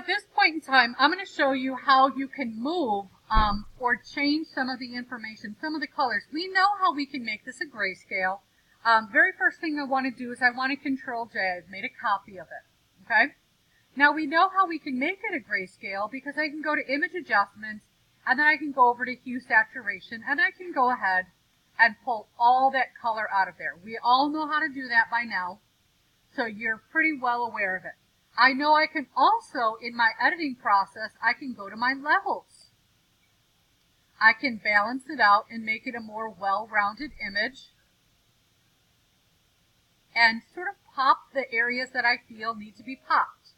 at this point in time, I'm going to show you how you can move or change some of the information, some of the colors. We know how we can make this a grayscale. Very first thing I want to do is I want to Control J. I've made a copy of it. Okay. Now we know how we can make it a grayscale because I can go to Image Adjustments and then I can go over to Hue Saturation and I can go ahead and pull all that color out of there. We all know how to do that by now, so you're pretty well aware of it. I know I can also, in my editing process, I can go to my levels. I can balance it out and make it a more well-rounded image and sort of pop the areas that I feel need to be popped.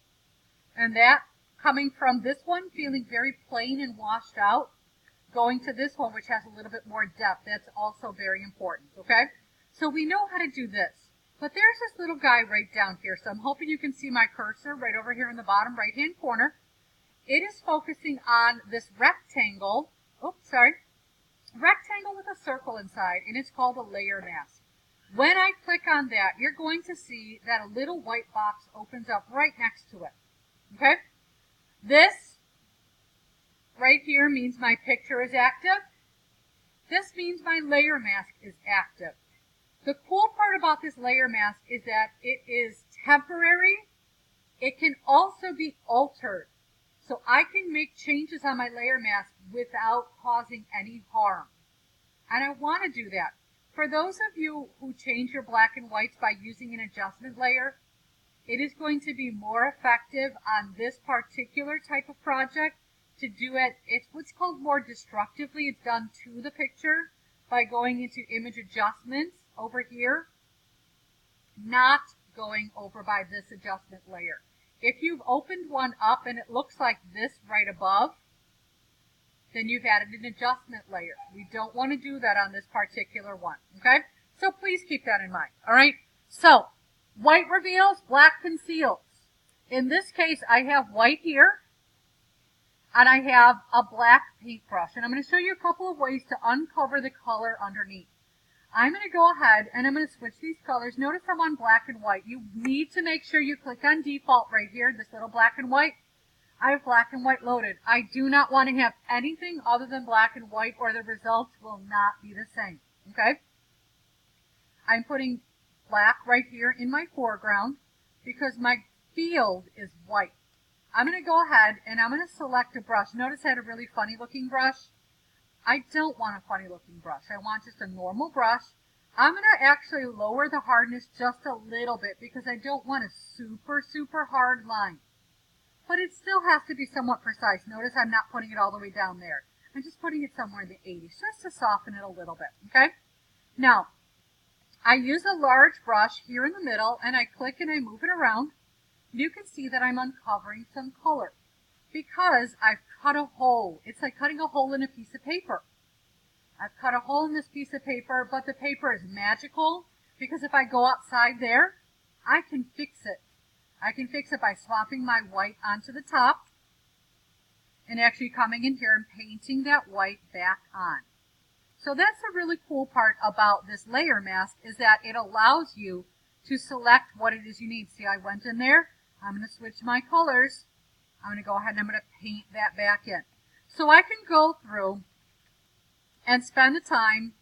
And that coming from this one feeling very plain and washed out, going to this one which has a little bit more depth, that's also very important, okay? So we know how to do this. But there's this little guy right down here, so I'm hoping you can see my cursor right over here in the bottom right-hand corner. It is focusing on this rectangle, rectangle with a circle inside, and it's called a layer mask. When I click on that, you're going to see that a little white box opens up right next to it, okay? This right here means my picture is active. This means my layer mask is active. The cool part about this layer mask is that it is temporary. It can also be altered. So I can make changes on my layer mask without causing any harm. And I want to do that. For those of you who change your black and whites by using an adjustment layer, it is going to be more effective on this particular type of project to do it. It's what's called more destructively. It's done to the picture by going into Image Adjustments over here, not going over by this adjustment layer. If you've opened one up and it looks like this right above, then you've added an adjustment layer. We don't want to do that on this particular one, okay? So please keep that in mind, all right? So, white reveals, black conceals. In this case, I have white here, and I have a black paintbrush. And I'm going to show you a couple of ways to uncover the color underneath. I'm going to go ahead and I'm going to switch these colors. Notice I'm on black and white. You need to make sure you click on default right here, this little black and white. I have black and white loaded. I do not want to have anything other than black and white or the results will not be the same. Okay? I'm putting black right here in my foreground because my field is white. I'm going to go ahead and I'm going to select a brush. Notice I had a really funny looking brush. I don't want a funny looking brush. I want just a normal brush. I'm going to actually lower the hardness just a little bit because I don't want a super hard line. But it still has to be somewhat precise. Notice I'm not putting it all the way down there. I'm just putting it somewhere in the 80s just to soften it a little bit, okay? Now, I use a large brush here in the middle and I click and I move it around. You can see that I'm uncovering some color because I've cut a hole. It's like cutting a hole in a piece of paper. I've cut a hole in this piece of paper, but the paper is magical because if I go outside there, I can fix it. I can fix it by swapping my white onto the top and actually coming in here and painting that white back on. So that's a really cool part about this layer mask is that it allows you to select what it is you need. See, I went in there. I'm going to switch my colors. I'm going to go ahead and I'm going to paint that back in. So I can go through and spend the time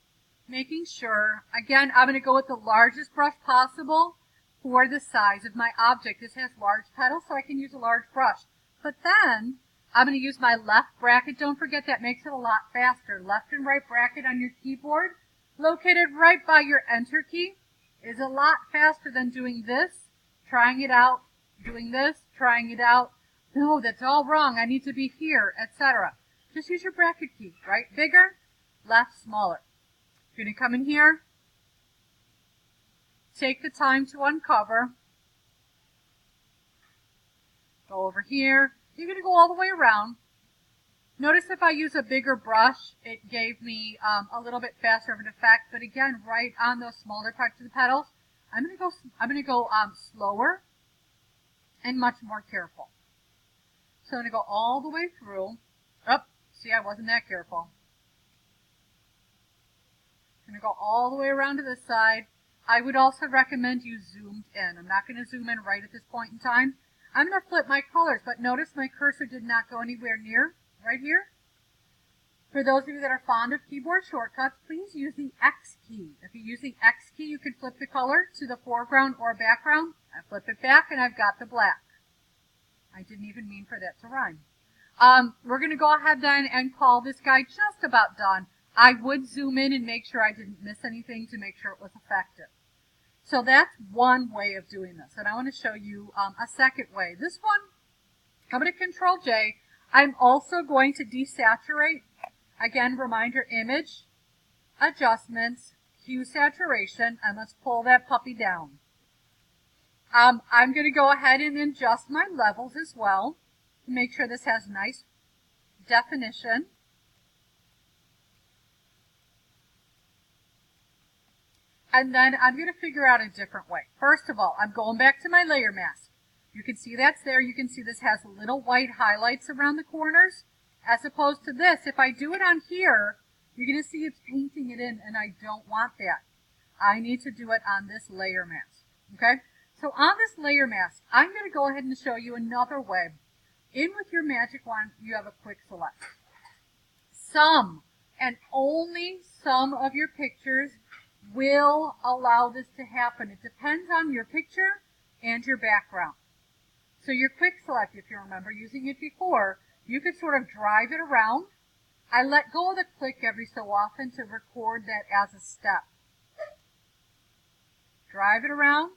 making sure, again, I'm going to go with the largest brush possible for the size of my object. This has large petals, so I can use a large brush. But then I'm going to use my left bracket. Don't forget that makes it a lot faster. Left and right bracket on your keyboard, located right by your Enter key, is a lot faster than doing this, trying it out, doing this, trying it out. No, that's all wrong. I need to be here, etc. Just use your bracket key, right? Bigger, left, smaller. You're going to come in here, take the time to uncover, go over here. You're going to go all the way around. Notice if I use a bigger brush, it gave me a little bit faster of an effect. But again, right on those smaller parts of the petals, I'm going to go slower and much more careful. So I'm going to go all the way through. Oh, see, I wasn't that careful. I'm going to go all the way around to this side. I would also recommend you zoomed in. I'm not going to zoom in right at this point in time. I'm going to flip my colors, but notice my cursor did not go anywhere near right here. For those of you that are fond of keyboard shortcuts, please use the X key. If you use the X key, you can flip the color to the foreground or background. I flip it back and I've got the black. I didn't even mean for that to rhyme. We're going to go ahead then and call this guy just about done. I would zoom in and make sure I didn't miss anything to make sure it was effective. So that's one way of doing this. And I want to show you a second way. This one, I'm going to Control J. I'm also going to desaturate. Again, reminder, image, adjustments, hue saturation, and let's pull that puppy down. I'm going to go ahead and adjust my levels as well to make sure this has nice definition. And then I'm going to figure out a different way. First of all, I'm going back to my layer mask. You can see that's there. You can see this has little white highlights around the corners. As opposed to this, if I do it on here, you're going to see it's painting it in, and I don't want that. I need to do it on this layer mask. Okay? So on this layer mask, I'm going to go ahead and show you another way. In with your magic wand, you have a quick select. Some, and only some of your pictures will allow this to happen. It depends on your picture and your background. So your quick select, if you remember using it before, you could sort of drive it around. I let go of the click every so often to record that as a step. Drive it around.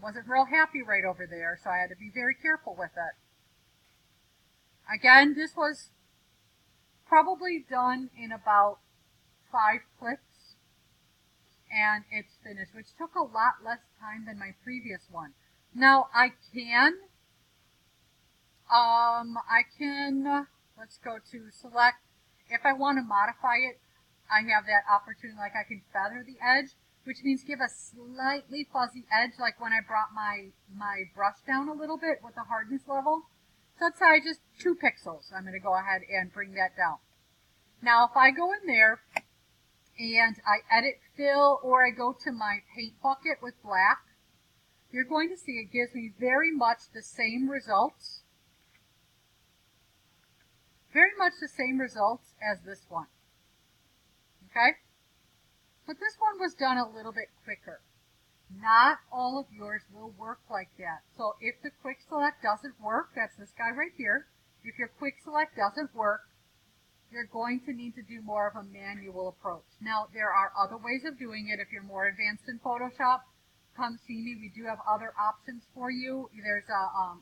Wasn't real happy right over there, so I had to be very careful with it. Again, this was probably done in about 5 clicks, and it's finished, which took a lot less time than my previous one. Now I can, let's go to select. If I want to modify it, I have that opportunity, like I can feather the edge, which means give a slightly fuzzy edge, like when I brought my brush down a little bit with the hardness level. So let's say just 2 pixels. I'm going to go ahead and bring that down. Now if I go in there and I edit fill, or I go to my paint bucket with black, you're going to see it gives me very much the same results. Very much the same results as this one. Okay? But this one was done a little bit quicker. Not all of yours will work like that. So if the quick select doesn't work, that's this guy right here. If your quick select doesn't work, you're going to need to do more of a manual approach. Now, there are other ways of doing it. If you're more advanced in Photoshop, come see me. We do have other options for you. There's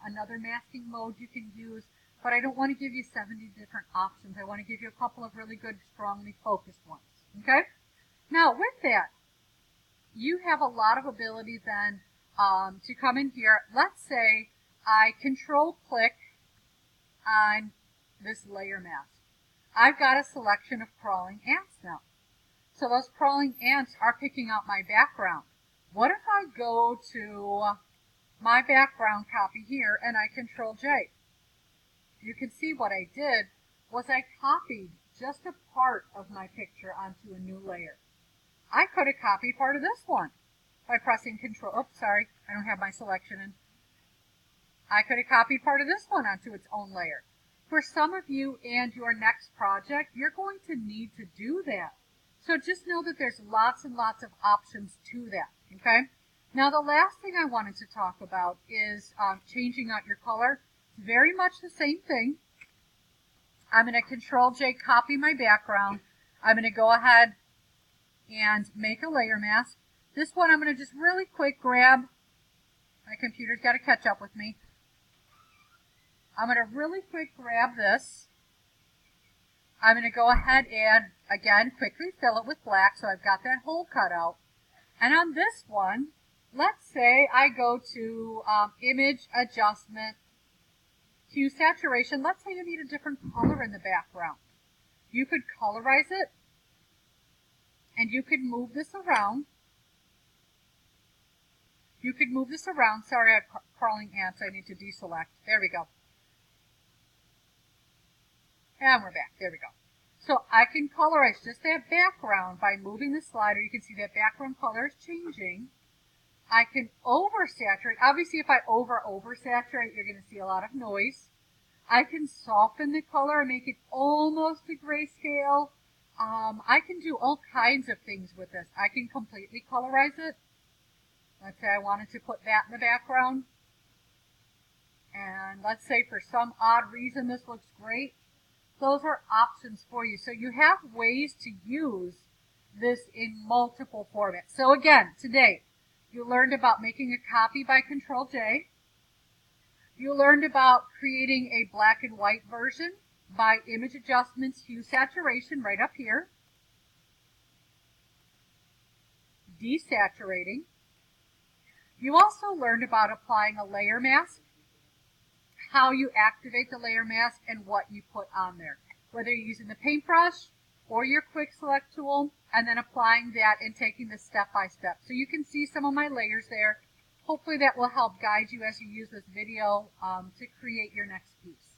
another masking mode you can use, but I don't want to give you 70 different options. I want to give you a couple of really good, strongly focused ones. Okay? Now, with that, you have a lot of ability then to come in here. Let's say I control-click on this layer mask. I've got a selection of crawling ants now. So those crawling ants are picking out my background. What if I go to my background copy here and I Control J? You can see what I did was I copied just a part of my picture onto a new layer. I could have copied part of this one by pressing Control. Oops, sorry, I don't have my selection in. I could have copied part of this one onto its own layer. For some of you and your next project, you're going to need to do that. So just know that there's lots and lots of options to that, okay? Now the last thing I wanted to talk about is changing out your color. Very much the same thing. I'm going to Control J, copy my background. I'm going to go ahead and make a layer mask. This one I'm going to just really quick grab. My computer's got to catch up with me. I'm going to really quick grab this. I'm going to go ahead and, again, quickly fill it with black so I've got that hole cut out. And on this one, let's say I go to Image, Adjustment, Hue, Saturation. Let's say you need a different color in the background. You could colorize it, and you could move this around. You could move this around. Sorry, I have crawling ants. I need to deselect. There we go. And we're back. There we go. So I can colorize just that background by moving the slider. You can see that background color is changing. I can oversaturate. Obviously, if I oversaturate, you're going to see a lot of noise. I can soften the color and make it almost a grayscale. I can do all kinds of things with this. I can completely colorize it. Let's say I wanted to put that in the background. And let's say for some odd reason this looks great. Those are options for you. So you have ways to use this in multiple formats. So again, today, you learned about making a copy by Control J. You learned about creating a black and white version by image adjustments, hue saturation right up here. Desaturating. You also learned about applying a layer mask, how you activate the layer mask, and what you put on there. Whether you're using the paintbrush or your quick select tool, and then applying that and taking this step by step. So you can see some of my layers there. Hopefully that will help guide you as you use this video to create your next piece.